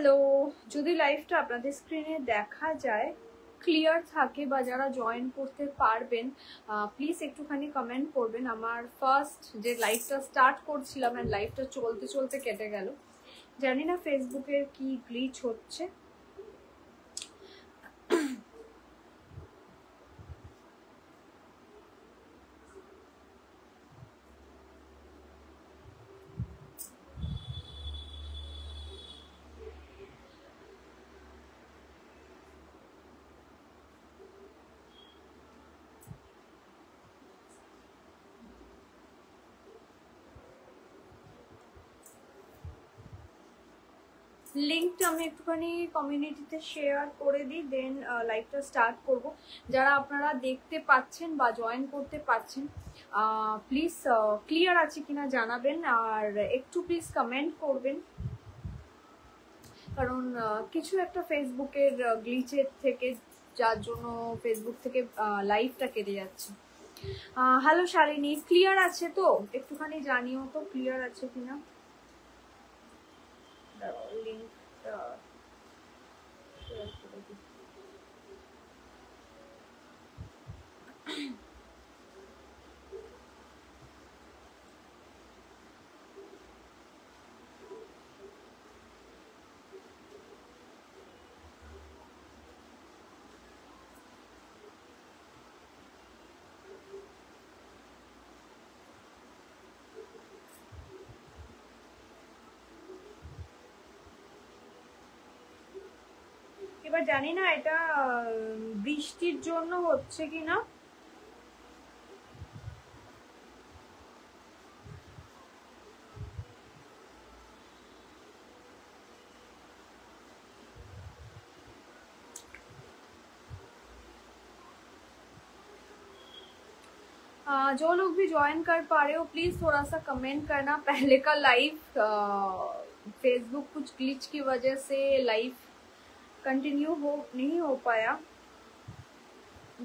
Hello, যদি লাইভটা আপনাদের স্ক্রিনে দেখা যায়, ক্লিয়ার থাকে বা যারা জয়েন করতে পারবেন প্লিজ একটুখানি কমেন্ট করবেন। আমার ফার্স্ট যে লাইভটা স্টার্ট করছিলাম এন্ড লাইভটা চলতে চলতে কেটে গেল, জানি না ফেসবুকের কি গ্লিচ হচ্ছে। লিঙ্কটা আমি একটুখানি কমিউনিটিতে শেয়ার করে দিই, দেন লাইভটা স্টার্ট করব। যারা আপনারা দেখতে পাচ্ছেন বা জয়েন করতে পারছেন প্লিজ ক্লিয়ার আছে কিনা জানাবেন, আর একটু প্লিজ কমেন্ট করবেন, কারণ কিছু একটা ফেসবুকের গ্লিচের থেকে, যার জন্য ফেসবুক থেকে লাইভটা কেটে যাচ্ছে। হ্যালো শালিনী, ক্লিয়ার আছে তো? একটুখানি জানিও তো ক্লিয়ার আছে কিনা। লিঙ্কটা শেয়ার করে দিই। এবার জানি না এটা বৃষ্টির জন্য হচ্ছে কিনা। जो लोग भी ज्वाइन कर पा रहे हो प्लीज थोड़ा सा कमेंट करना। पहले का लाइव फेसबुक कुछ ग्लिच की वजह से लाइव कंटिन्यू नहीं हो पाया,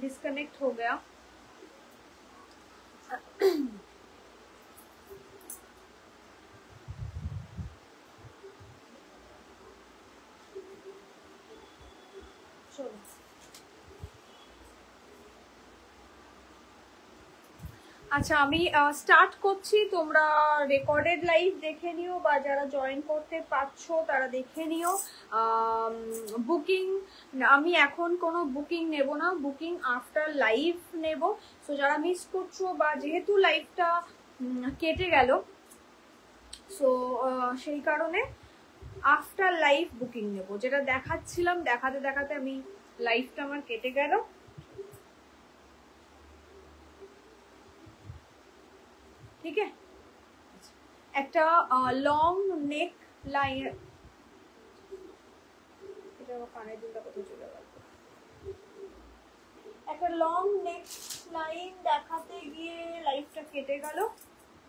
डिस्कनेक्ट हो गया। चलो আচ্ছা, আমি স্টার্ট করছি। তোমরা রেকর্ডেড লাইভ দেখে নিও বা যারা জয়েন করতে পারছো তারা দেখে নিও। বুকিং আমি এখন কোনো বুকিং নেব না, বুকিং আফটার লাইভ নেব। সো যারা মিস করছো বা যেহেতু লাইভটা কেটে গেল, সো সেই কারণে আফটার লাইভ বুকিং নেব। যেটা দেখাচ্ছিলাম, দেখাতে দেখাতে আমি লাইভটা আমার কেটে গেল। ঠিক আছে, একটা লং নেক লাইন, এটা কানের দুলটা কোথায় চলে গেল, একটা লং নেক লাইন দেখাতে গিয়ে লাইফটা কেটে গেল।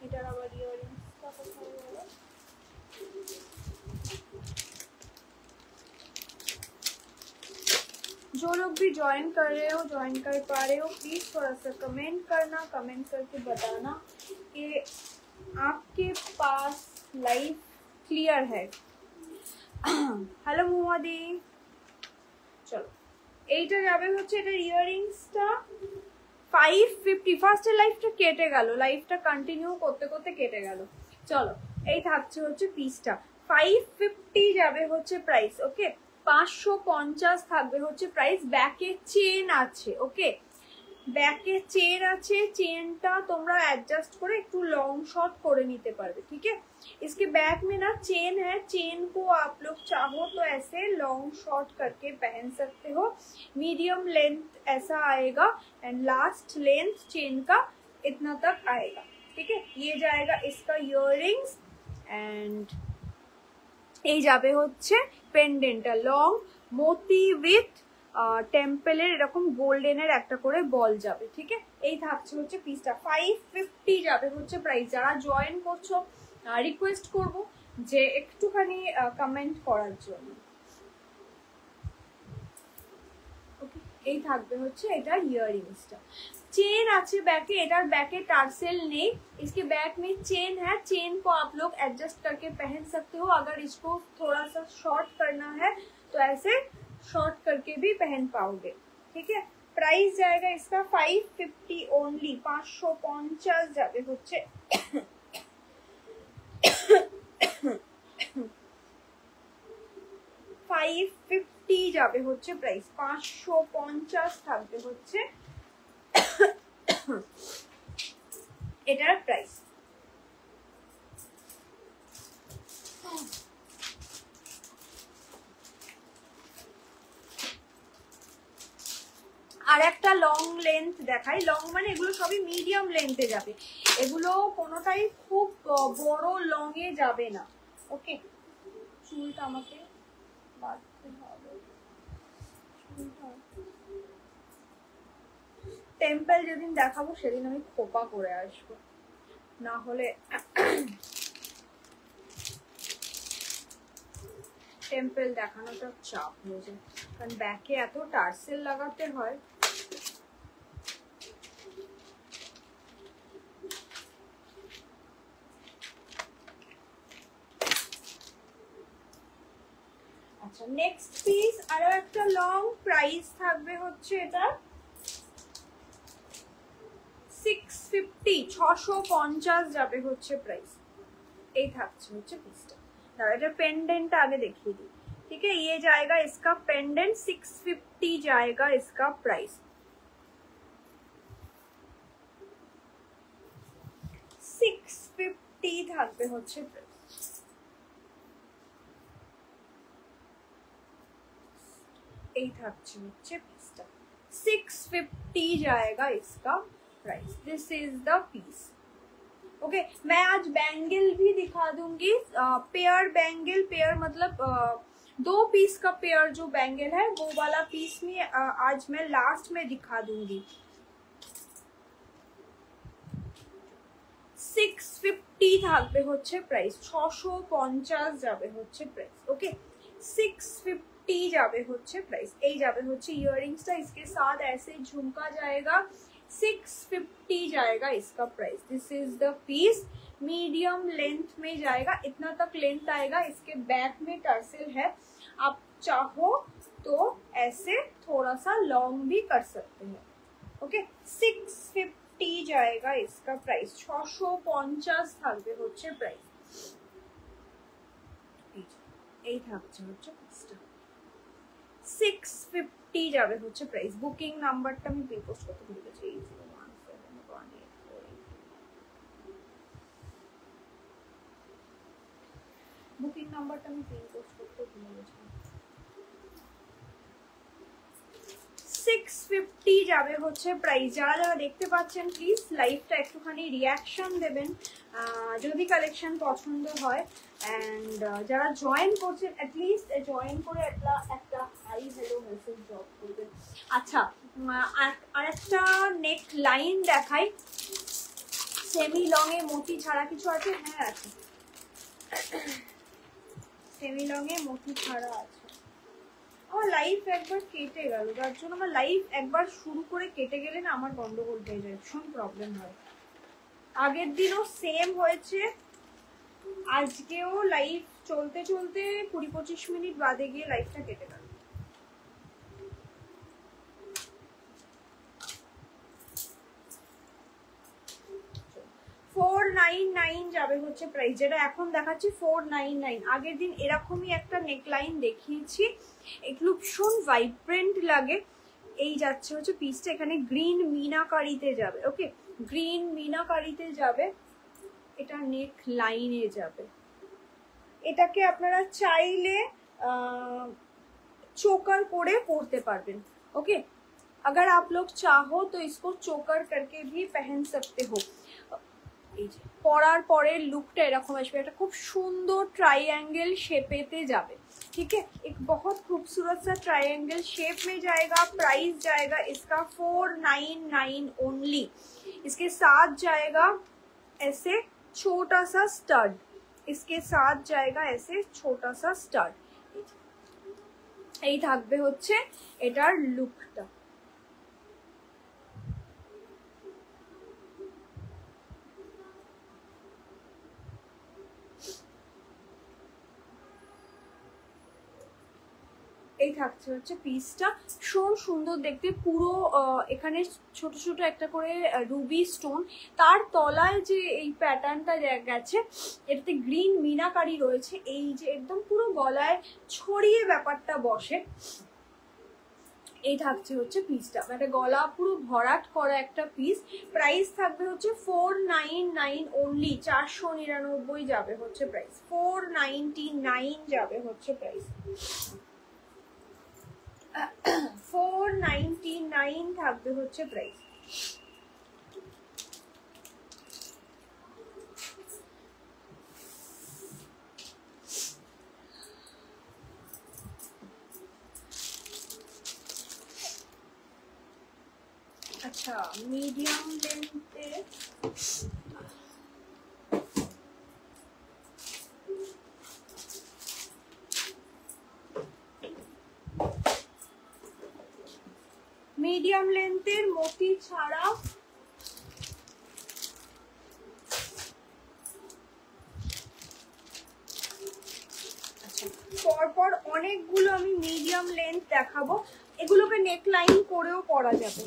এটার আবার ইয়ারিংসটা কোথায় গেল? जो लोग भी ज्वाइन कर रहे हो, ज्वाइन कर पा रहे हो, प्लीज थोड़ा सा कमेंट करना, कमेंट करके बताना कि आपके पास लाइव क्लियर है। हेलो मुहादी, चलो এইটা যাবে হচ্ছে, এটা ইয়ারিংসটা 550। ফার্স্টের লাইফটা কেটে গেল, লাইফটা কন্টিনিউ করতে করতে কেটে গেল। চলো, এই থাকছে হচ্ছে পিসটা 550 যাবে হচ্ছে প্রাইস। ওকে, 550 থাকবে হচ্ছে প্রাইস। ব্যাকে চেন আছে, ওকে ব্যাকে চেন আছে, চেনটা তোমরা एडजस्ट করে একটু লং শর্ট করে নিতে পারবে। ठीक है, इसके बैक में ना चेन है, चेन को आप लोग चाहो तो ऐसे लॉन्ग शॉर्ट करके पहन सकते हो। मीडियम लेंथ ऐसा आएगा एंड लास्ट लेंथ चेन का इतना तक आएगा। ठीक है, ये जाएगा इसका इयररिंग्स एंड এই যাবে হচ্ছে পেন্ডেন্টটা লং মোতি উইথ টেম্পলের এরকম গোল্ডেনের একটা করে বল যাবে। ঠিক আছে, এই থাকছে হচ্ছে পিসটা 550 যাবে হচ্ছে প্রাইস। যারা জয়েন করছো রিকোয়েস্ট করব যে একটুখানি কমেন্ট করার জন্য। ওকে, এই থাকবে হচ্ছে এটার ইয়াररिंग्सটা। चेन আছে बैक, এটার बैक टार्सेल नहीं, इसके बैक में चेन है। चेन को आप लोग एडजस्ट करके पहन सकते हो। अगर इसको थोड़ा सा शॉर्ट करना है तो ऐसे शॉर्ट करके भी पहन पाओगे, ठीक है। प्राइस जाएगा इसका 550 ओनली, 550 যাবে হচ্ছে 550 যাবে হচ্ছে প্রাইস, 550 থাকবে হচ্ছে এটার প্রাইস। আর একটা লং লেন্থ দেখাই। লং মানে এগুলো সবই মিডিয়াম লেন্থে যাবে, এগুলো কোনোটাই খুব বড় লং এ যাবে না। ওকে, চুলটা আমাকে বাঁধতে হবে। টেম্পল যেদিন দেখাবো সেদিন আমি খোপা করে আসবো, না হলে টেম্পল দেখানোটা চাপ হয়ে যায়, কারণ ব্যাকে এত টার্সেল লাগাতে হয়। আচ্ছা, নেক্সট পিস আরো একটা লং, প্রাইস থাকবে হচ্ছে এটা 650, 650 যাবে হচ্ছে প্রাইস। এই থাকছে হচ্ছে পিসটা। দাঁড়া, এটা पेंडेंट आगे देखिए दी, ठीक है। ये जाएगा इसका पेंडेंट, 650 जाएगा इसका प्राइस। 650 থাকবে হচ্ছে প্রাইস। এই থাকছে হচ্ছে পিসটা, 650 जाएगा इसका price. This is the piece. Okay, मैं आज बैंगल भी दिखा दूंगी, पेयर बैंगल। पेयर मतलब 2 पीस का पेयर जो बैंगल है वो वाला पीस में आज मैं लास्ट में दिखा दूंगी। 650 থাকবে হচ্ছে প্রাইস, 650 যাবে হচ্ছে প্রাইস। ओके, 650 যাবে হচ্ছে প্রাইস। এই যাবে হচ্ছে ইয়ারरिंग्सটা, इसके साथ ऐसे झुमका जाएगा। 650 जाएगा इसका price. This is the piece, medium length में जाएगा, इतना तक लेंथ आएगा। इसके बैक में टर्सल है, आप चाहो तो ऐसे थोड़ा सा लॉन्ग भी कर सकते हैं। ओके, 650 जाएगा इसका प्राइस, 650 থাকবে হচ্ছে প্রাইস। এই থাকছে হচ্ছে পিসটা, 650 যাবে হচ্ছে প্রাইস। বুকিং নাম্বারটা আমি পে পোস্ট করতে ভুলে গেছি, 80171848। বুকিং নাম্বারটা আমি পে পোস্ট করতে ভুলে গেছি। 650 যাবে হচ্ছে প্রাইস। যারা যারা দেখতে পাচ্ছেন প্লিজ লাইভটা একটুখানি রিয়াকশন দেবেন যদি কালেকশন পছন্দ হয়। এন্ড যারা জয়েন করছেন অ্যাটলিস্ট জয়েন করে একটা হাই হ্যালো মেসেজ ড্রপ করবেন। আচ্ছা, আর একটা নেক লাইন দেখাই, সেমি লং এ মোটি ছাড়া কিছু আছে? হ্যাঁ আছে, সেমি লং এ মোটি ছাড়া আছে। আমার লাইফ একবার কেটে গেল, যার জন্য আমার লাইফ একবার শুরু করে কেটে গেলে না আমার গন্ডগোল হয়ে যায়, ভীষণ প্রবলেম হয়। আগের দিনও সেম হয়েছে, আজকেও লাইফ চলতে চলতে 20-25 মিনিট বাদে গিয়ে লাইফটা কেটে গেল। $499 যাবে হচ্ছে প্রাইস, যেটা এখন দেখাচ্ছি 499। আগের দিন এরকমই একটা নেকলাইন দেখিয়েছি, এগুলো ভীষণ ভাইব্রেন্ট লাগে। এই যাচ্ছে হচ্ছে পিসটা, এখানে গ্রিন মিনাকারিতে যাবে। ওকে, গ্রিন মিনাকারিতে যাবে, এটা নেক লাইনে যাবে। এটাকে আপনারা চাইলে चोकर করে পরতে পারবেন। ओके, अगर आप लोग चाहो तो इसको चोकर करके भी पहन सकते हो। এই যে পরার পরের লুকটা এরকম আসবে, এটা খুব সুন্দর ट्रायंगल शेपेते যাবে। ठीक है, एक बहुत खूबसूरत सा ट्रायंगल शेप में जाएगा। प्राइस जाएगा इसका 499 ओनली। इसके साथ जाएगा ऐसे छोटा सा स्टड, इसके साथ जाएगा ऐसे छोटा सा स्टड। এই থাকবে হচ্ছে এটার লুকটা। এই থাকছে হচ্ছে পিসটা, ভীষণ সুন্দর দেখতে, পুরো এখানে ছোট ছোট একটা করে রুবি স্টোন, তার তলায় যে এই প্যাটার্নটা গেছে এটাতে গ্রিন মিনাকারি রয়েছে, এই যে একদম পুরো গলায় ছড়িয়ে ব্যাপারটা বসে। এই থাকছে হচ্ছে পিসটা, মানে গলা পুরো ভরাট করা একটা পিস। প্রাইস থাকবে হচ্ছে 499 অনলি, 499 যাবে হচ্ছে প্রাইস, 499 যাবে হচ্ছে প্রাইস, 499 থাকবে হচ্ছে প্রাইস। আচ্ছা মিডিয়াম লেন্থে মোতি ছাড়া পরপর অনেকগুলো আমি মিডিয়াম লেন্থ দেখাবো, এগুলোকে নেকলাইন করেও পরা যাবে।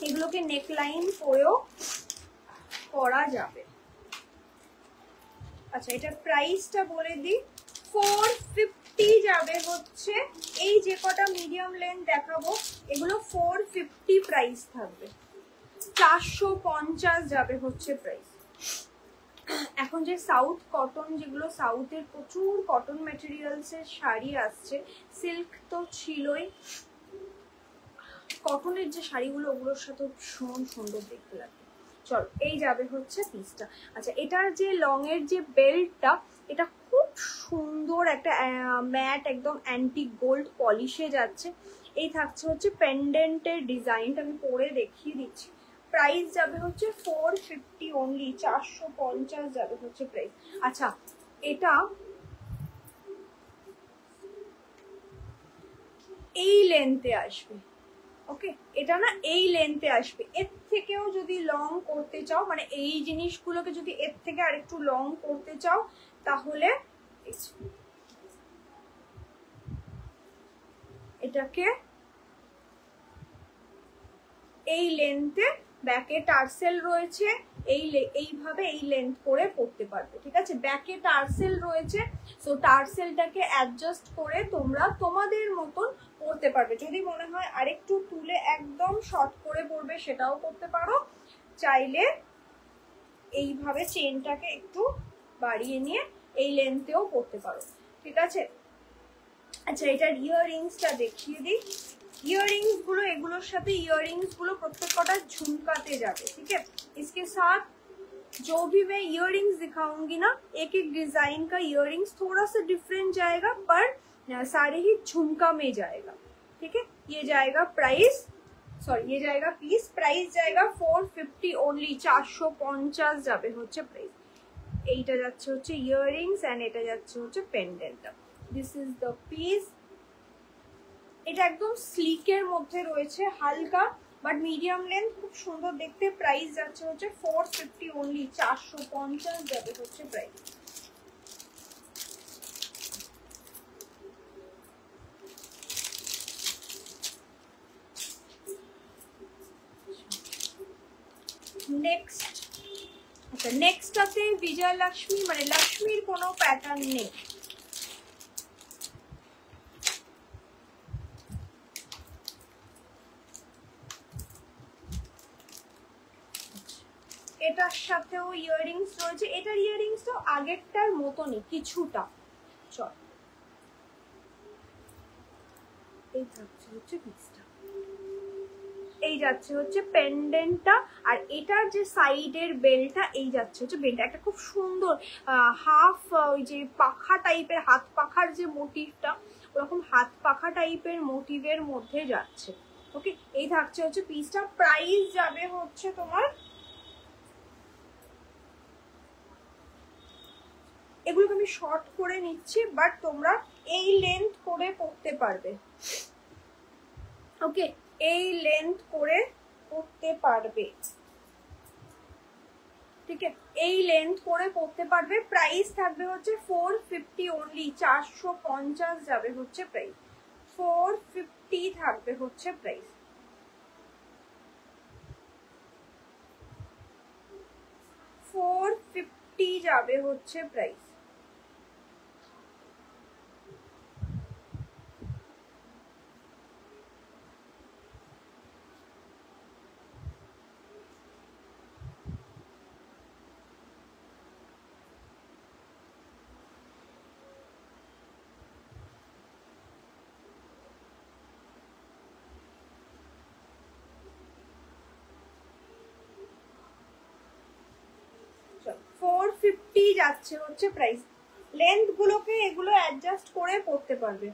এগুলোকে নেকলাইন করেও পরা যাবে। আচ্ছা এটার প্রাইসটা বলে দিই, 450 যাবে হচ্ছে, এই যে কটা মিডিয়াম লেন্থ দেখাবো এগুলো 450 প্রাইস থাকবে, 450 যাবে হচ্ছে প্রাইস। এখন যে সাউথ কটন, যেগুলো সাউথের প্রচুর কটন ম্যাটেরিয়ালস এর শাড়ি আসছে, সিল্ক তো ছিলই, কটনের যে শাড়িগুলো ওগুলোর সাথে ভীষণ সুন্দর দেখতে লাগে। চলো এই যাবে হচ্ছে পিসটা। আচ্ছা এটার যে লং এর যে বেল্টটা, এটা খুব সুন্দর একটা ম্যাট একদম অ্যান্টিক গোল্ড পলিশে যাচ্ছে। এই থাকছে হচ্ছে পেন্ডেন্টের ডিজাইনটা, আমি পরে দেখিয়ে দিচ্ছি। প্রাইস যাবে হচ্ছে 450 অনলি, 450 যাবে হচ্ছে প্রাইস। আচ্ছা এটা এই লেন্থে আসবে, ওকে এটা না এই লেন্থে আসবে, এর থেকেও যদি লং করতে চাও, মানে এই জিনিসগুলোকে যদি এর থেকে আরেকটু লং করতে চাও তাহলে এটাকে এই লেন্থে, ব্যাকে টার্সেল রয়েছে, এইভাবে এই লেন্থ করে পড়তে পারবে, ঠিক আছে। ব্যাকে টার্সেল রয়েছে, সো টার্সেলটাকে অ্যাডজাস্ট করে তোমরা তোমাদের মতন পড়তে পারবে। যদি মনে হয় আরেকটু তুলে একদম শর্ট করে পড়বে সেটাও করতে পারো, চাইলে এইভাবে চেনটাকে একটু বাড়িয়ে নিয়ে এই লেন্থেও পড়তে পারো, ঠিক আছে। আচ্ছা এটার ইয়াররিংসটা দেখিয়ে দিই। ইয়ারरिंग्स गुलो एगुलोर साथे ইয়ারरिंग्स गुलो प्रत्येक कटा झुमकाते जाबे, ठीक है। इसके साथ जो भी मैं इयररिंग्स दिखाऊंगी ना, एक एक डिजाइन का इयररिंग्स थोड़ा सा डिफरेंट जाएगा, पर सारे ही झुमका में जाएगा, ठीक है। ये जाएगा प्राइस, सॉरी ये जाएगा पीस, प्राइस जाएगा 450 ओनली, 450 যাবে হচ্ছে প্রাইস। এইটা যাচ্ছে হচ্ছে ইয়াররিংস এন্ড এটা যাচ্ছে হচ্ছে পেন্ডেন্টটা। This is the piece. এটা একদম স্লিকের মধ্যে রয়েছে, হালকা বাট মিডিয়াম লেন্থ, খুব সুন্দর দেখতে। প্রাইস যাচ্ছে হচ্ছে 450 অনলি, 450 যাবে হচ্ছে প্রাইস। নেক্সট, আচ্ছা নেক্সটটাতে বিজয়লক্ষ্মী মানে লক্ষ্মীর কোনো প্যাটার্ন নেই। এটার সাথেও ইয়াররিংস রয়েছে, এটার ইয়াররিংসটাও আগেরটার মতনই কিছুটা। চল এই থাকছে হচ্ছে পিসটা, এই যাচ্ছে হচ্ছে পেন্ডেন্টটা, আর এটার যে সাইডের বেলটা এই যাচ্ছে হচ্ছে বেলটা, একটা খুব সুন্দর হাফ ওই যে পাখা টাইপের, হাত পাখার যে মোটিভটা ওরকম হাত পাখা টাইপের মোটিভের মধ্যে যাচ্ছে, ওকে। এই থাকছে হচ্ছে পিসটা। প্রাইস যাবে হচ্ছে তোমার, এগুলোকে আমি শর্ট করে নিচ্ছি বাট তোমরা এই লেন্থ করে পড়তে পারবে, ওকে এই লেন্থ করে পড়তে পারবে। ঠিক আছে, এই লেন্থ করে পরতে পারবে। প্রাইস থাকবে হচ্ছে 450 অনলি, 450 যাবে হচ্ছে প্রাইস, 450 থাকবে হচ্ছে প্রাইস। $450 যাবে হচ্ছে প্রাইস। যাচ্ছে হচ্ছে প্রাইস। লেন্থ গুলোকে এগুলো অ্যাডজাস্ট করে পড়তে পারবে,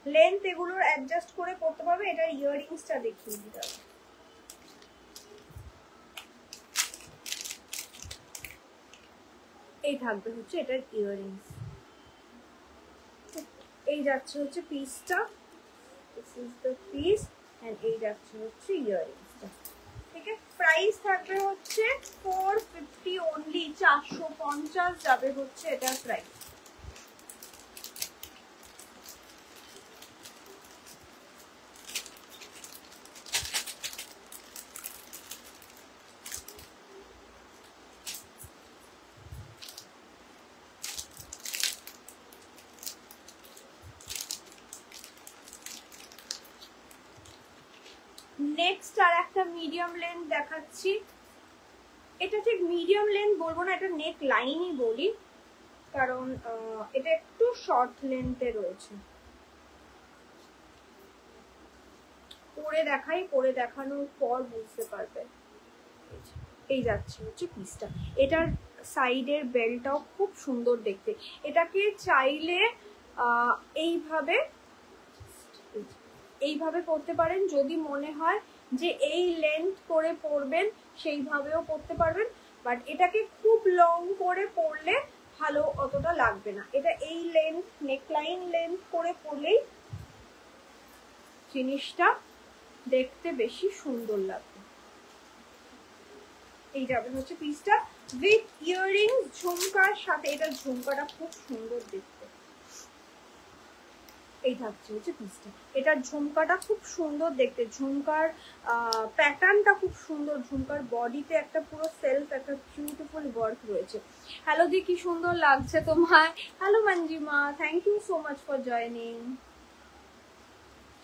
লেন্থ এগুলোর অ্যাডজাস্ট করে পড়তে পারবে। এটার ইয়াররিংসটা দেখিয়ে দিতে হবে। এই থাকবে হচ্ছে এটার ইয়াররিংস, এই যাচ্ছে হচ্ছে পিসটা, this is the piece and এই যাচ্ছে হচ্ছে ইয়াররিংসটা। ঠিক আছে, প্রাইস থাকবে হচ্ছে 450 অনলি, 450 যাবে হচ্ছে এটার প্রাইস। নেক্সট আর একটা মিডিয়াম লেন্থ দেখাচ্ছি। এটা ঠিক মিডিয়াম লেন্থ বলবো না, এটা নেক লাইনই বলি, কারণ এটা একটু শর্ট লেন্থে রয়েছে। পরে দেখাই, পরে দেখানোর পর বুঝতে পারবে। এই যাচ্ছে হচ্ছে পিসটা, এটার সাইডের বেল্টটাও খুব সুন্দর দেখতে। এটাকে চাইলে এইভাবে এইভাবে পরতে পারেন, যদি মনে হয় যে এই লেন্থ করে পরবেন সেইভাবেও পরতে পারবেন, বাট এটাকে খুব লং করে পরলে ভালো অতটা লাগবে না। এটা এই লেন্থ, নেকলাইন লেন্থ করে পরলেই জিনিসটা দেখতে বেশি সুন্দর লাগবে। এই যাবে হচ্ছে পিসটা উইথ ইয়াররিংস, ঝুমকার সাথে। এটা ঝুমকাটা খুব সুন্দর দেখতে। এই থাকছে হচ্ছে পিসটা, এটার ঝুমকাটা খুব সুন্দর দেখতে, ঝুমকার প্যাটার্নটা খুব সুন্দর, ঝুমকার বডিতে একটা পুরো সেলফ একটা বিউটিফুল ওয়ার্ক রয়েছে। হ্যালো দি, কি সুন্দর লাগছে তোমায়। Hello Manjima, thank you so much for joining.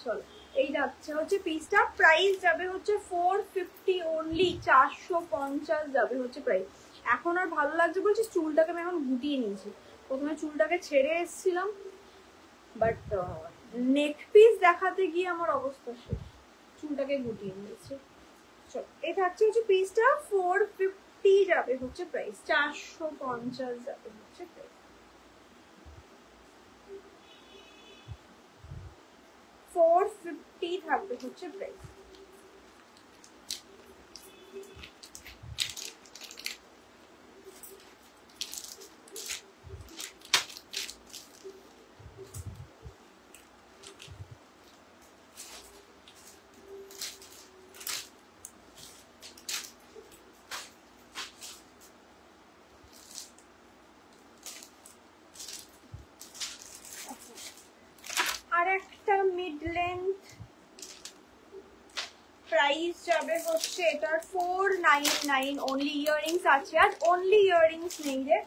চলো, এই যাচ্ছে হচ্ছে পিসটা, প্রাইস যাবে হচ্ছে 450 অনলি, 450 যাবে হচ্ছে প্রাইস। এখন আর ভালো লাগছে বলছি, চুলটাকে আমি এখন গুটিয়ে নিয়েছি। প্রথমে চুলটাকে ছেড়ে এসেছিলাম, বাট নেক পিস দেখাতে গিয়ে আমার অবস্থা শেষ, চুলটাকে গুটিয়ে নিয়েছে। চলো, এই থাকছে হচ্ছে পিসটা, 450 যাবে হচ্ছে প্রাইস, 450 যাবে হচ্ছে প্রাইস। 450 থাকবে হচ্ছে প্রাইস। আর একটা মিড লেন্থ, প্রাইস যাবে হচ্ছে এটার 499 অনলি। ইয়াররিংস আছে, আর অনলি ইয়াররিংস নেই রে।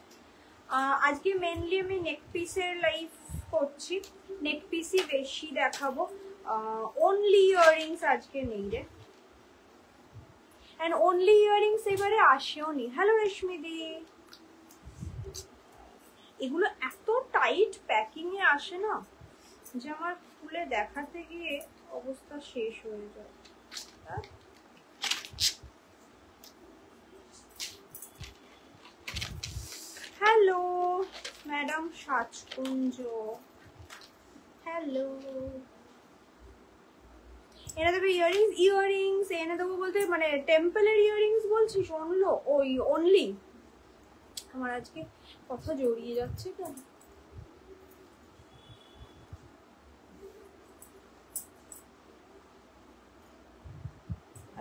আজকে মেনলি আমি নেক পিসের লাইভ করছি, নেক পিসই বেশি দেখাবো, অনলি ইয়াররিংস আজকে নেই রে। এন্ড অনলি ইয়াররিংস এবারে আসেও নি। হ্যালো রেশমিদি, এগুলো এত টাইট প্যাকিং এ আসে না যে আমার খুলে দেখাতে গিয়ে অবস্থা শেষ হয়ে যায়। Hello madam Sajkunja, hello. এনে দেবে ইয়াররিংস, ইয়াররিংস এনে দেবো বলতে মানে টেম্পলের ইয়াররিংস বলছিস? ওই অনলি, আমার আজকে কথা জড়িয়ে যাচ্ছে কেন?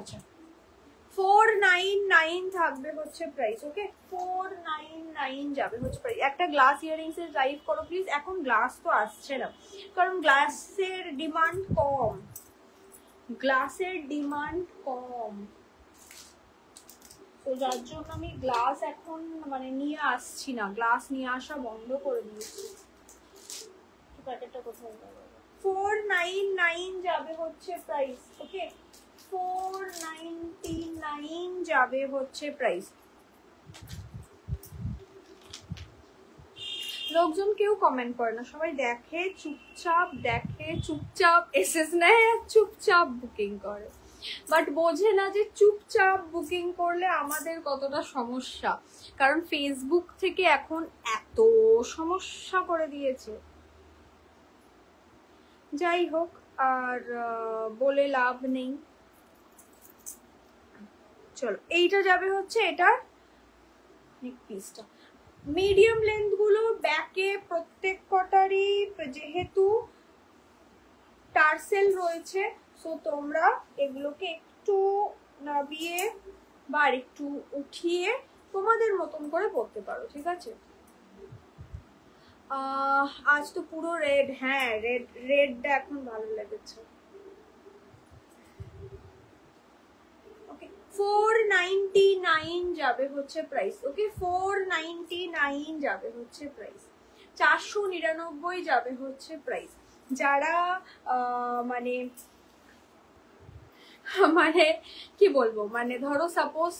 আচ্ছা, 499 499 থাকবে হচ্ছে প্রাইস। ওকে 499 যাবে হচ্ছে প্রাইস। একটা গ্লাস ইয়াররিংস এর লাইভ করো প্লিজ। এখন গ্লাস তো আসছে না, কারণ গ্লাসের ডিমান্ড কম, গ্লাসের ডিমান্ড কম, তো যার জন্য আমি গ্লাস এখন মানে নিয়ে আসছি না, গ্লাস নিয়ে আসা বন্ধ করে দিয়েছি। প্যাকেটটা কোথায় গেল? 499 যাবে হচ্ছে প্রাইস। ওকে 499 যাবে হচ্ছে প্রাইস। লোকজন কেউ কমেন্ট করে না, সবাই দেখে চুপচাপ, দেখে চুপচাপ এসএস নেয়, চুপচাপ বুকিং করে, বাট বোঝে না যে চুপচাপ বুকিং করলে আমাদের কতটা সমস্যা, কারণ ফেসবুক থেকে এখন এত সমস্যা করে দিয়েছে। যাই হোক, আর বলে লাভ নেই। চলো এইটা যাবে হচ্ছে এটার নেক পিসটা। মিডিয়াম লেন্থ গুলো ব্যাকে প্রত্যেক কটারই যেহেতু টার্সেল রয়েছে, সো তোমরা এগুলোকে একটু নাবিয়ে বা একটু উঠিয়ে তোমাদের মতন করে পড়তে পারো, ঠিক আছে। আজ তো পুরো রেড, হ্যাঁ রেডটা এখন ভালো লেগেছে। 499 যাবে হচ্ছে প্রাইস। ওকে 499 যাবে হচ্ছে প্রাইস। 499 যাবে হচ্ছে প্রাইস। যারা মানে মানে কি বলবো, মানে ধরো সাপোজ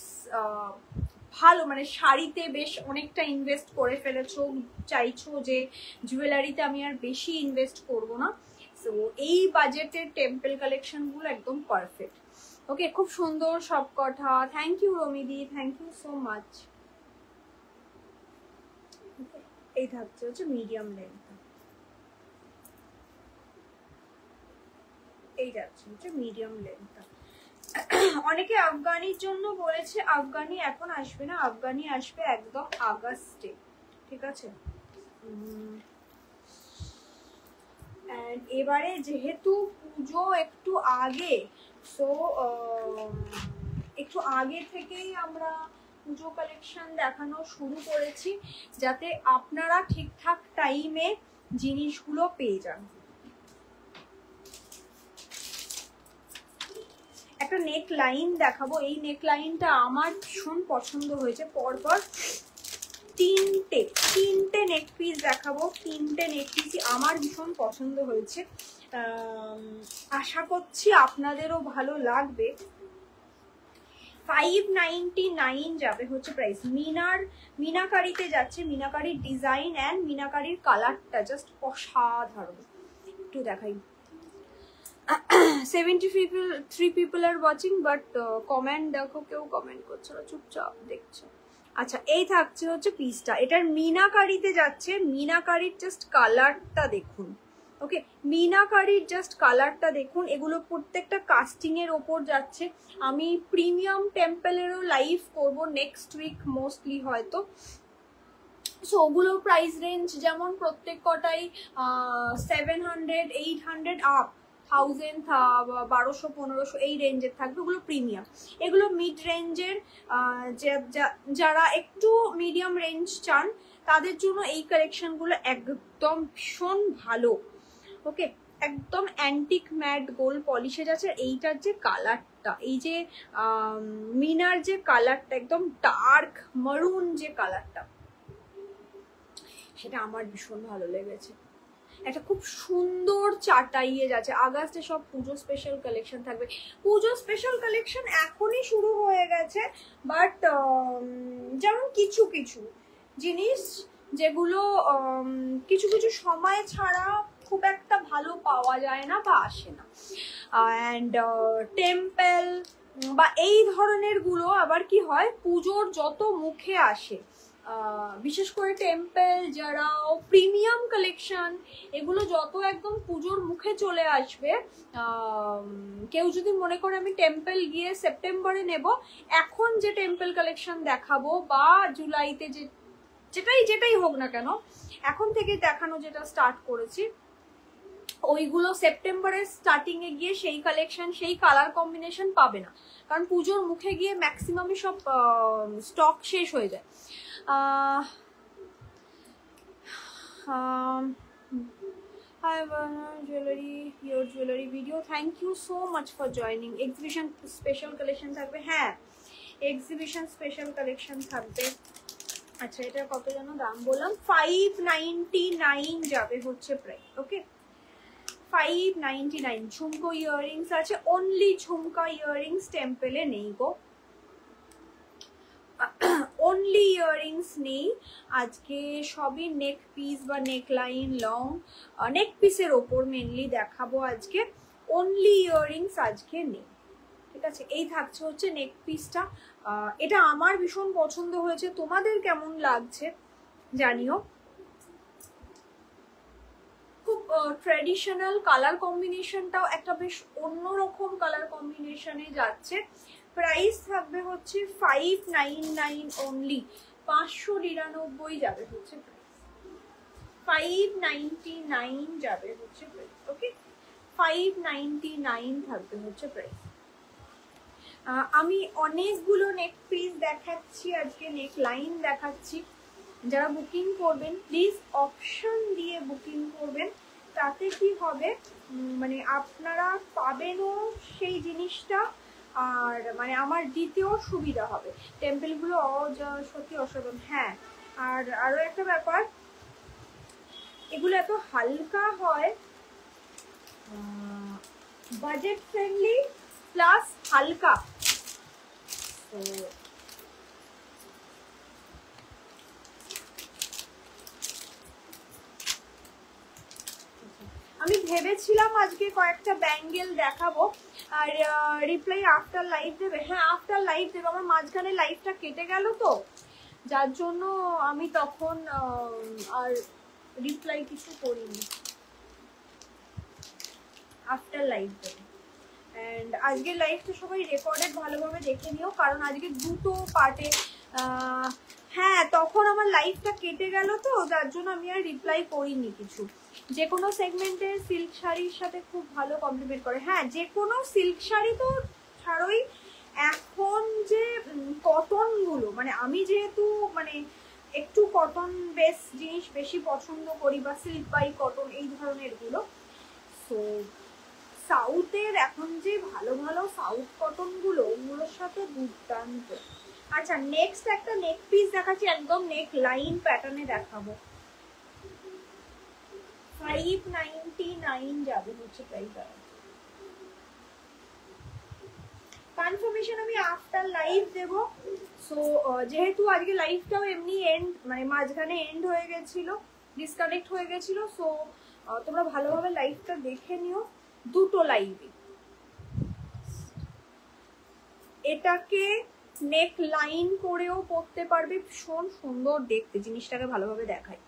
ভালো মানে শাড়িতে বেশ অনেকটা ইনভেস্ট করে ফেলেছো, চাইছো যে জুয়েলারিতে আমি আর বেশি ইনভেস্ট করব না, সো এই বাজেটের টেম্পল কালেকশন গুলো একদম পারফেক্ট। ওকে খুব সুন্দর সব কথা, থ্যাংক ইউ রমিদি, থ্যাংক ইউ সো মাচ। এই থাকছে হচ্ছে মিডিয়াম লেন্থ, এই যাচ্ছে হচ্ছে মিডিয়াম লেন্থ। অনেকে আফগানির জন্য বলেছে, আফগানি এখন আসবে না, আফগানি আসবে একদম আগস্টে, ঠিক আছে। এবারে যেহেতু পুজো একটু আগে, সো একটু আগে থেকেই আমরা পুজো কালেকশন দেখানো শুরু করেছি, যাতে আপনারা ঠিকঠাক টাইমে জিনিসগুলো পেয়ে যান। একটা নেক লাইন দেখাবো, এই নেক লাইনটা আমার ভীষণ পছন্দ হয়েছে। পরপর তিনটে নেক পিস দেখাবো, তিনটে নেক পিসই আমার ভীষণ পছন্দ হয়েছে, আশা করছি আপনাদেরও ভালো লাগবে। 599 যাবে হচ্ছে প্রাইস। মিনাকারিতে যাচ্ছে, মিনাকারির ডিজাইন অ্যান্ড মিনাকারির কালারটা জাস্ট অসাধারণ। একটু দেখাই। 73 people are watching, but comment দেখো, কেউ কমেন্ট করছে না, চুপচাপ দেখছো। আচ্ছা এই থাকছে হচ্ছে পিসটা, এটার মিনাকারিতে যাচ্ছে, মিনাকারির জাস্ট কালারটা দেখুন। ওকে মিনাকারির জাস্ট কালারটা দেখুন, এগুলো প্রত্যেকটা কাস্টিং এর ওপর যাচ্ছে। আমি প্রিমিয়াম টেম্পলেরও লাইভ করব নেক্সট উইক মোস্টলি হয়তো, সো ওগুলোর প্রাইস রেঞ্জ যেমন প্রত্যেক কটাই 700 800 আপ, 1000 1200 1500 এই রেঞ্জের থাকবে, ওগুলো প্রিমিয়াম। এগুলো মিড রেঞ্জের, যারা একটু মিডিয়াম রেঞ্জ চান তাদের জন্য এই কালেকশনগুলো একদম ভীষণ ভালো। ওকে একদম অ্যান্টিক ম্যাট গোল্ড পলিশে যাচ্ছে। এইটার যে কালারটা, এই যে মিনার যে কালারটা, একদম ডার্ক মারুন যে কালারটা, সেটা আমার ভীষণ ভালো লেগেছে। একটা খুব সুন্দর চাটাইয়ে যাচ্ছে। আগস্টে সব পুজো স্পেশাল কালেকশন থাকবে, পুজো স্পেশাল কালেকশন এখনই শুরু হয়ে গেছে, বাট যেমন কিছু কিছু জিনিস যেগুলো কিছু কিছু সময় ছাড়া খুব একটা ভালো পাওয়া যায় না বা আসে না, অ্যান্ড টেম্পল বা এই ধরনের গুলো আবার কি হয় পুজোর যত মুখে আসে, বিশেষ করে টেম্পল যারা প্রিমিয়াম কালেকশন এগুলো যত একদম পুজোর মুখে চলে আসবে, কেউ যদি মনে করে আমি টেম্পল গিয়ে সেপ্টেম্বরে নেব, এখন যে টেম্পল কালেকশন দেখাবো বা জুলাইতে যেটাই হোক না কেন, এখন থেকে দেখানো যেটা স্টার্ট করেছি, ওইগুলো সেপ্টেম্বরের স্টার্টিং এ গিয়ে সেই কালেকশন সেই কালার কম্বিনেশন পাবে না, কারণ পুজোর মুখে গিয়ে ম্যাক্সিমামই সব স্টক শেষ হয়ে যায়। Hi jewelry, your jewelry video. Thank you so much for joining. Exhibition special collection থাকবে, হ্যাঁ এক্সিবিশন স্পেশাল কালেকশন থাকবে। আচ্ছা এটা কত যেন দাম বললাম, 599 যাবে হচ্ছে প্রাইস। ওকে 599। ঝুমকো ইয়াররিংস আছে, অনলি ঝুমকা ইয়াররিংস টেম্পলে নেই গো, অনলি ইয়াররিংস নেই আজকে, সবই নেক পিস বা নেক লাইন লং নেক পিসের ওপর মেনলি দেখাবো আজকে, অনলি ইয়াররিংস আজকে নেই। ঠিক আছে, এই থাকছে হচ্ছে নেক পিসটা। এটা আমার ভীষণ পছন্দ হয়েছে, তোমাদের কেমন লাগছে জানিও। খুব ট্র্যাডিশনাল কালার কম্বিনেশনটাও একটা বেশ অন্যরকম কালার কম্বিনেশনে যাচ্ছে। প্রাইস থাকবে হচ্ছে 599 অনলি, 599 যাবে হচ্ছে প্রাইস, 599 যাবে হচ্ছে প্রাইস। ওকে 599 থাকবে হচ্ছে প্রাইস। আমি অনেকগুলো নেক পিস দেখাচ্ছি আজকে, নেক লাইন দেখাচ্ছি। যারা বুকিং করবেন প্লিজ অপশন দিয়ে বুকিং করবেন, তাতে কি হবে মানে আপনারা পাবেনও সেই জিনিসটা, আর মানে আমার দিতেও সুবিধা হবে। টেম্পলগুলো সত্যি অসাধারণ। হ্যাঁ আর আরো একটা ব্যাপার, এগুলো এত হালকা হয়, বাজেট ফ্রেন্ডলি প্লাস হালকা। তো আমি ভেবেছিলাম আজকে কয়েকটা ব্যাঙ্গেল দেখাবো, আর রিপ্লাই আফটার লাইভ দেবে। হ্যাঁ আফটার লাইভ দেবে, আমার মাঝখানে লাইভটা কেটে গেল তো, যার জন্য আমি তখন আর রিপ্লাই কিছু করিনি। আফটার লাইভ দেবে। অ্যান্ড আজকের লাইভটা সবাই রেকর্ডেড ভালোভাবে দেখে নিও, কারণ আজকে দুটো পার্টে, হ্যাঁ তখন আমার লাইভটা কেটে গেল তো, যার জন্য আমি আর রিপ্লাই করিনি কিছু। যে কোনো সেগমেন্টের সিল্ক শাড়ির সাথে খুব ভালো কমপ্লিমেন্ট করে। হ্যাঁ যে কোনো সিল্ক শাড়ি তো ছাড়োই, এখন যে কটনগুলো, মানে আমি যেহেতু মানে একটু কটন বেস জিনিস বেশি পছন্দ করি, বা সিল্ক বাই কটন এই ধরনের গুলো, সো সাউথের এখন যে ভালো ভালো সাউথ কটন গুলো, ওগুলোর সাথে দুর্দান্ত। আচ্ছা নেক্সট একটা নেক পিস দেখাচ্ছি, একদম নেক লাইন প্যাটার্নে দেখাবো। 599 যাবে হচ্ছে প্রাইস। কনফার্মেশন আমি আফটার লাইভ দেব। সো যেহেতু আজকে লাইভটাও এমনি এন্ড মানে মাঝখানে এন্ড হয়ে গেছিল, ডিসকানেক্ট হয়ে গেছিল, সো তোমরা ভালোভাবে লাইভটা দেখে নিও। দুটো লাইভে এটাকে নেক লাইন করেও পরতে পারবে, ভীষণ সুন্দর দেখতে, জিনিসটাকে ভালোভাবে দেখায়।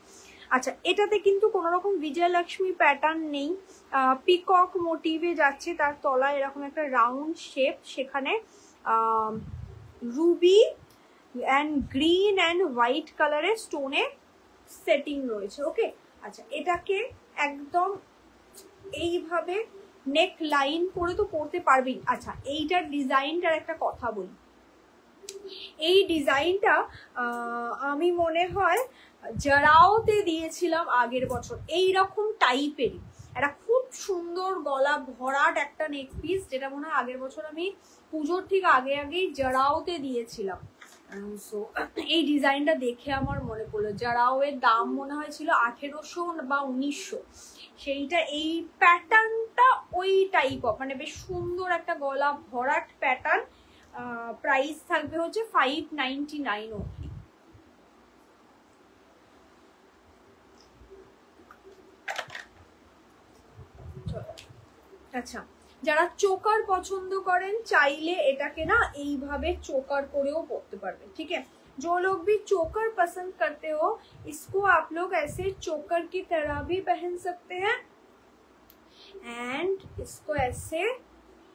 আচ্ছা এটাতে কিন্তু কোনো রকম বিজয়লক্ষ্মী প্যাটার্ন নেই, পিকক মোটিভে যাচ্ছে, তার তলায় এরকম একটা রাউন্ড শেপ, সেখানে Ruby and green and white কালারের স্টোনে সেটিং রয়েছে। ওকে আচ্ছা এটাকে একদম এইভাবে নেক লাইন করে তো পরতে পারবেই। আচ্ছা এইটার ডিজাইনটার একটা কথা বলি, এই ডিজাইনটা আমি মনে হয় জারাওতে দিয়েছিলাম আগের বছর, এইরকম টাইপেরই একটা খুব সুন্দর গলা ভরাট একটা নেক পিস, যেটা মনে হয় আগের বছর আমি পুজোর ঠিক আগে আগেই জারাওতে দিয়েছিলাম। সো এই ডিজাইনটা দেখে আমার মনে পড়লো, জারাও এর দাম মনে হয় ছিল 1800 বা 1900, সেইটা এই প্যাটার্নটা ওই টাইপ অফ, মানে বেশ সুন্দর একটা গলা ভরাট প্যাটার্ন। প্রাইস থাকবে হচ্ছে 599 অনলি। আচ্ছা যারা চোকার পছন্দ করেন চাইলে এটাকে না এইভাবে চোকার করেও পরতে পারবেন। ঠিক আছে, जो लोग भी चोकर पसंद करते हो इसको आप लोग ऐसे चोकर की तरह भी पहन सकते हैं, एंड इसको ऐसे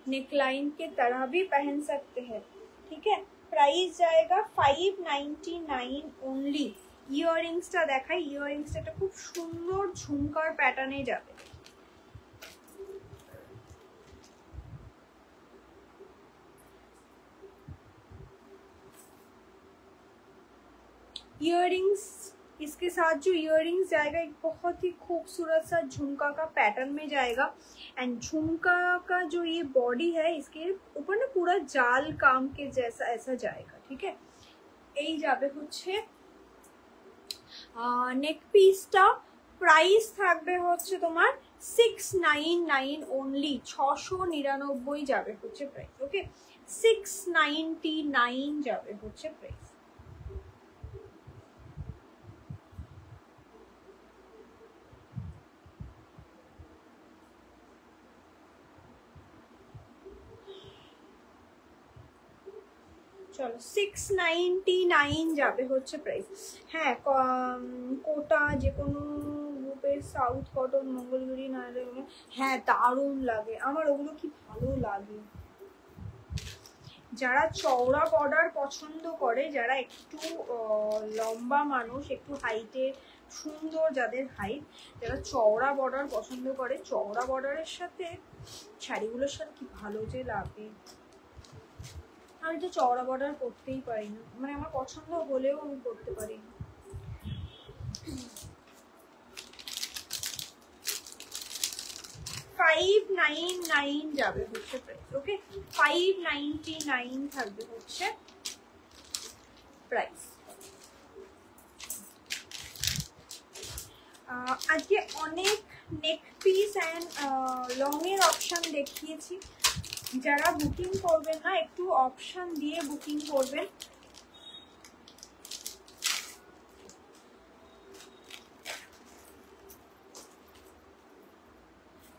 नेकलाइन के तरह भी पहन सकते हैं। ठीक है, प्राइस जाएगा 599 ओनली। ইয়াররিংসটা দেখাই, ইয়াররিংসটা খুব সুন্দর ঝুমকার প্যাটার্নে যাবে। ईयरिंग्स, इसके साथ जो ईयरिंग्स जाएगा एक बहुत ही खूबसूरत सा झुमका का पैटर्न में जाएगा। एंड झुमका का जो ये बॉडी है इसके ऊपर ना पूरा जाल काम के जैसा ऐसा जाएगा, ठीक है। এই যাবে হচ্ছে নেক পিসটা। প্রাইস থাকবে হচ্ছে তোমার 699 অনলি, 699 যাবে হচ্ছে প্রাইস। ওকে, 699 যাবে হচ্ছে প্রাইস। চলো 699 যাবে হচ্ছে প্রাইস। হ্যাঁ, কোটা যে কোনো গ্রুপের সাউথ কটন মঙ্গলগুড়ি না, হ্যাঁ দারুণ লাগে আমার, ওগুলো কি ভালো লাগে। যারা চওড়া বর্ডার পছন্দ করে, যারা একটু লম্বা মানুষ, একটু হাইটে সুন্দর, যাদের হাইট, যারা চওড়া বর্ডার পছন্দ করে, চওড়া বর্ডারের সাথে শাড়িগুলোর সাথে কি ভালো যে লাগে। আমি তো চওড়া বর্ডার করতেই পারি না, মানে আমার পছন্দ হলেও আমি করতে পারি না। $599 যাবে হচ্ছে প্রাইস। ওকে, 599 থাকবে হচ্ছে প্রাইস। আজকে অনেক নেক পিস অ্যান্ড লং এর অপশন দেখিয়েছি। যারা বুকিং করবেন না একটু অপশন দিয়ে বুকিং করবেন।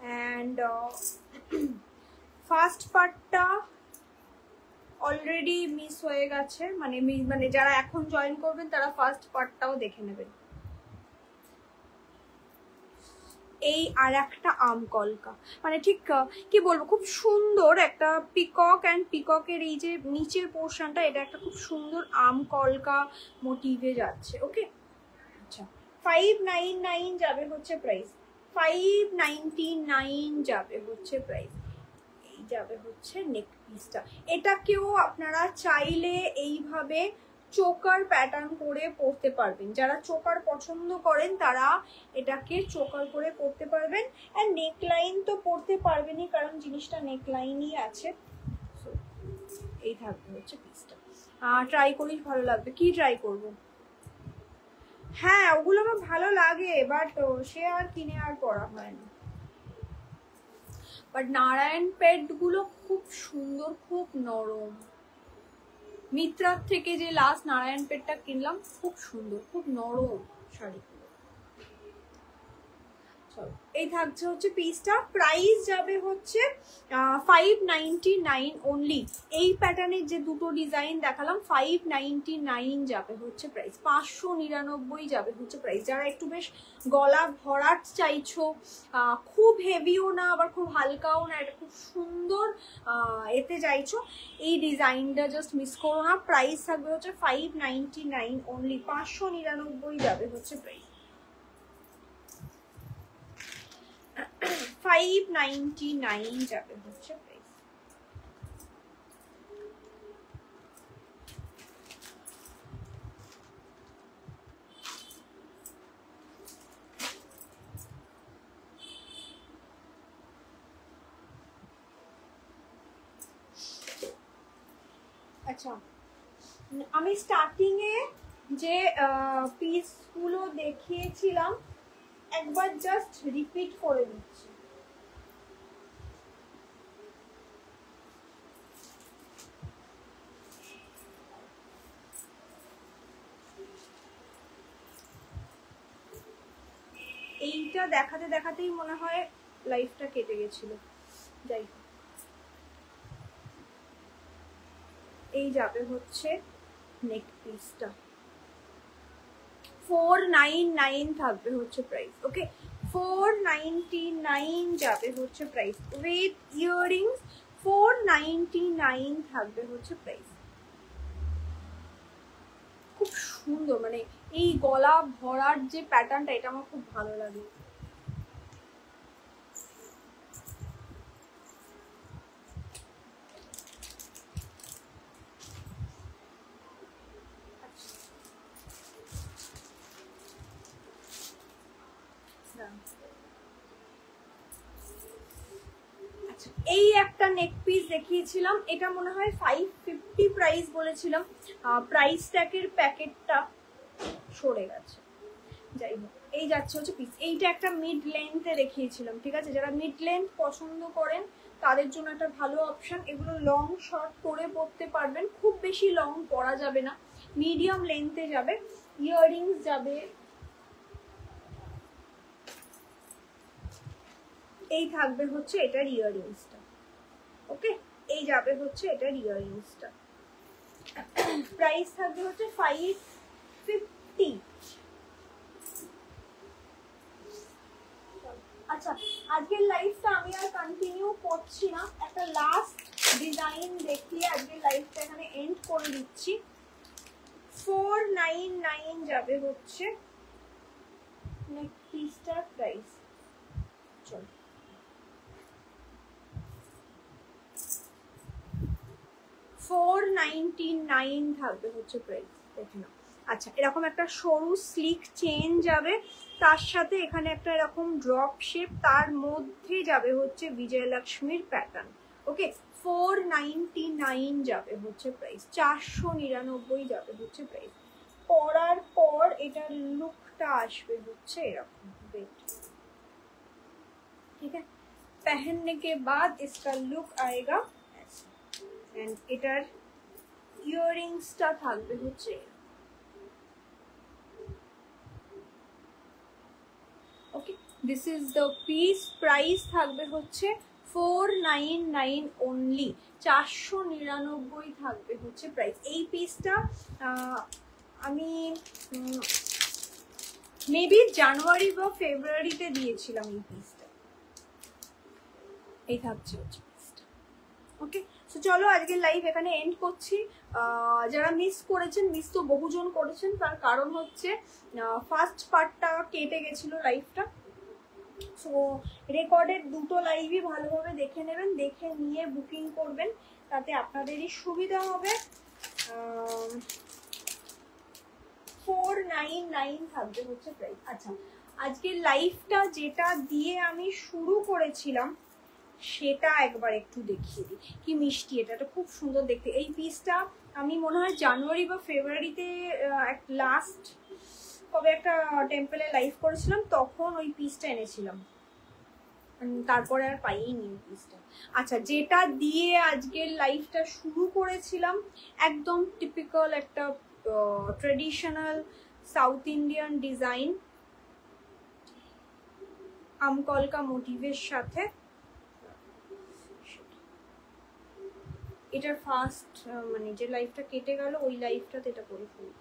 অ্যান্ড ফার্স্ট পার্টটা অলরেডি মিস হয়ে গেছে, মানে যারা এখন জয়েন করবেন তারা ফার্স্ট পার্টটাও দেখে নেবেন। এই আর একটা আম কলকা, মানে ঠিক কি বলবো, খুব সুন্দর একটা পিকক অ্যান্ড পিককের এই যে নিচের পোর্শনটা, এটা একটা খুব সুন্দর আম কলকা মোটিভে যাচ্ছে। ওকে, আচ্ছা 599 যাবে হচ্ছে প্রাইস। 599 যাবে হচ্ছে প্রাইস। এই যাবে হচ্ছে নেক পিসটা। এটাকেও আপনারা চাইলে এইভাবে চোকার প্যাটার্ন করে পরতে পারবেন। যারা চোকার পছন্দ করেন তারা এটাকে চোকার করে পরতে পারবেন। আর নেকলাইন তো পরতে পারবেনই, কারণ জিনিসটা নেকলাইনই আছে। এই থাকবে হচ্ছে পিসটা। ট্রাই করিস, ভালো লাগবে। কি ট্রাই করব? হ্যাঁ, ওগুলো আমার ভালো লাগে, বাট সে আর কিনে আর পরা হয় না। বাট নারায়ণ পেট গুলো খুব সুন্দর, খুব নরম। মিত্রার থেকে যে লাস্ট নারায়ণ পেটটা কিনলাম খুব সুন্দর, খুব নরম শাড়িগুলো। এই থাকছে হচ্ছে পিসটা। প্রাইস যাবে হচ্ছে 599 অনলি। এই প্যাটার্নের যে দুটো ডিজাইন দেখালাম 599 যাবে হচ্ছে প্রাইস। 599 যাবে হচ্ছে প্রাইস। যারা একটু বেশ গলা ভরাট চাইছো, খুব হেভিও না আবার খুব হালকাও না, এটা খুব সুন্দর এতে চাইছো, এই ডিজাইনটা জাস্ট মিস করো না। প্রাইস থাকবে হচ্ছে 599 অনলি। 599 যাবে হচ্ছে প্রাইস। 599 যাবে হচ্ছে প্রাইস। আচ্ছা, আমি স্টার্টিং এ যে পিসগুলো দেখিয়েছিলাম একবার জাস্ট রিপিট করে দিচ্ছি। এইটা দেখাতে দেখাতেই মনে হয় লাইফটা কেটে গেছিল। যাই হোক, এই যাবে হচ্ছে নেক পিসটা। 499 থাকবে হচ্ছে প্রাইস। ওকে, 499 যাবে হচ্ছে প্রাইস উইথ ইয়াররিংস। 499 থাকবে হচ্ছে প্রাইস। খুব সুন্দর, মানে এই গলা ভরার যে প্যাটার্নটা, এটা আমার খুব ভালো লাগে। আচ্ছা, এই একটা নেক পিস দেখিয়েছিলাম, এটা মনে হয় 550 প্রাইস বলেছিলাম, প্রাইস ট্যাগের প্যাকেটটা সরে গেছে। যাই হোক, এই যাচ্ছে হচ্ছে পিস। এইটা একটা মিড লেন্থে দেখিয়েছিলাম, ঠিক আছে? যারা মিড লেন্থ পছন্দ করেন তাদের জন্য একটা ভালো অপশন। এগুলো লং শর্ট করে পরতে পারবেন, খুব বেশি লং পরা যাবে না, মিডিয়াম লেন্থে যাবে। ইয়াররিংস যাবে, এই থাকবে হচ্ছে এটার ইয়াররিংসটা। ওকে, এই যাবে হচ্ছে এটার ইয়াররিংসটা। প্রাইস থাকবে হচ্ছে 550। আচ্ছা, আজকের লাইভটা আমি আর কন্টিনিউ করছি না, একটা লাস্ট ডিজাইন দেখিয়ে আজকের লাইভটা এখানে এন্ড করে দিচ্ছি। 499 যাবে হচ্ছে নেক পিসটার প্রাইস। চলো, 499 থাকবে হচ্ছে প্রাইস, দেখে নাও। আচ্ছা, এরকম একটা সরু স্লিক চেন যাবে, তার সাথে এখানে একটা এরকম ড্রপ শেপ, তার মধ্যে যাবে হচ্ছে বিজয়লক্ষ্মীর প্যাটার্ন। ওকে, 499 যাবে হচ্ছে প্রাইস, 499 যাবে হচ্ছে প্রাইস। পরার পর এটার লুকটা আসবে হচ্ছে এরকম, ঠিক আছে? पहनने के बाद इसका लुक आएगा ऐसा। एंड এটার ইয়াররিংসটা থাকবে হচ্ছে, okay, this is the piece. Price থাকবে হচ্ছে 499 অনলি, 499 থাকবে হচ্ছে প্রাইস। এই পিসটা আমি মেবি জানুয়ারি বা ফেব্রুয়ারিতে দিয়েছিলাম এই পিসটা, এই থাকছে হচ্ছে পিসটা। ওকে, সো চলো আজকের লাইভ এখানে এন্ড করছি। যারা মিস করেছেন, মিস তো বহুজন করেছেন, তার কারণ হচ্ছে ফার্স্ট পার্টটা কেটে গেছিল লাইভটা। সো রেকর্ডেড দুটো লাইভই ভালোভাবে দেখে নেবেন, দেখে নিয়ে বুকিং করবেন, তাতে আপনাদেরই সুবিধা হবে। 499 থাকবে হচ্ছে প্রাইস। আচ্ছা, আজকের লাইভটা যেটা দিয়ে আমি শুরু করেছিলাম সেটা একবার একটু দেখিয়ে দিই, কি মিষ্টি, এটা খুব সুন্দর দেখতে। এই পিসটা আমি মনে হয় জানুয়ারি বা ফেব্রুয়ারিতে লাস্ট কবে একটা টেম্পলে লাইভ করেছিলাম, তখন ওই পিসটা এনেছিলাম, তারপরে আর পাইনি ওই পিসটা। আচ্ছা, যেটা দিয়ে আজকের লাইভটা শুরু করেছিলাম, একদম টিপিক্যাল একটা ট্রেডিশনাল সাউথ ইন্ডিয়ান ডিজাইন, আমকলকা মোটিভের সাথে। এটার ফার্স্ট মানে যে লাইফটা কেটে গেল ওই লাইফটাতে এটা পরে ফেলি।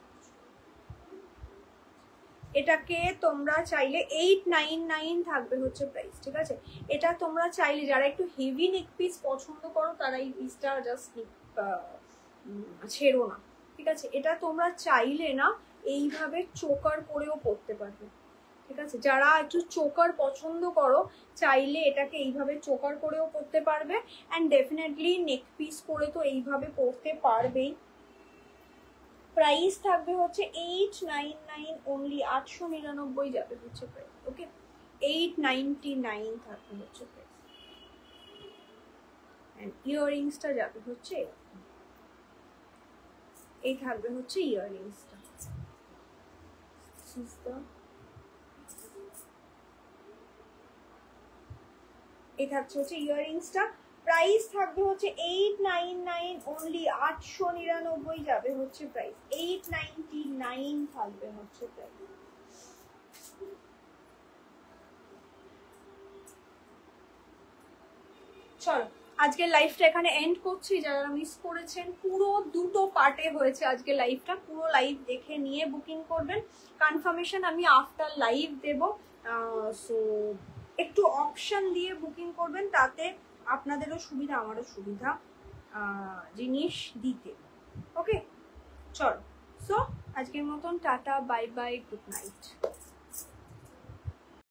এটাকে তোমরা চাইলে 899 থাকবে হচ্ছে প্রাইস, ঠিক আছে? এটা তোমরা চাইলে যারা একটু হেভি নেক পিস পছন্দ করো তারা এই পিসটা জাস্ট ছেড়ো না, ঠিক আছে? এটা তোমরা চাইলে না এইভাবে চোকার করেও পরতে পারবে, ঠিক আছে? যারা একটু চোকার পছন্দ করো চাইলে এটাকে এইভাবে চোকার করেও পরতে পারবে, অ্যান্ড ডেফিনেটলি নেক পিস করে তো এইভাবে পরতে পারবেই। প্রাইস থাকবে হচ্ছে 899 অনলি, 899 যাবে হচ্ছে প্রাইস। ওকে, 899 থাকবে হচ্ছে প্রাইস। অ্যান্ড ইয়াররিংসটা যাবে হচ্ছে, এই থাকবে হচ্ছে ইয়াররিংসটা। এই থাকছে হচ্ছে ইয়াররিংসটা। প্রাইস থাকবে হচ্ছে 899 অনলি, 899 যাবে হচ্ছে প্রাইস, 899 থাকবে হচ্ছে প্রাইস। চলো আজকের লাইভটা এখানে এন্ড করছি। যারা মিস করেছেন, পুরো দুটো পার্টে হয়েছে আজকের লাইভটা, পুরো লাইভ দেখে নিয়ে বুকিং করবেন। কনফার্মেশন আমি আফটার লাইভ দেব, সো একটু অপশন দিয়ে বুকিং করবেন, তাতে আপনাদেরও সুবিধা আমারও সুবিধা জিনিস দিতে। ওকে, চলো, সো আজকের মতন tata, bye bye, good night.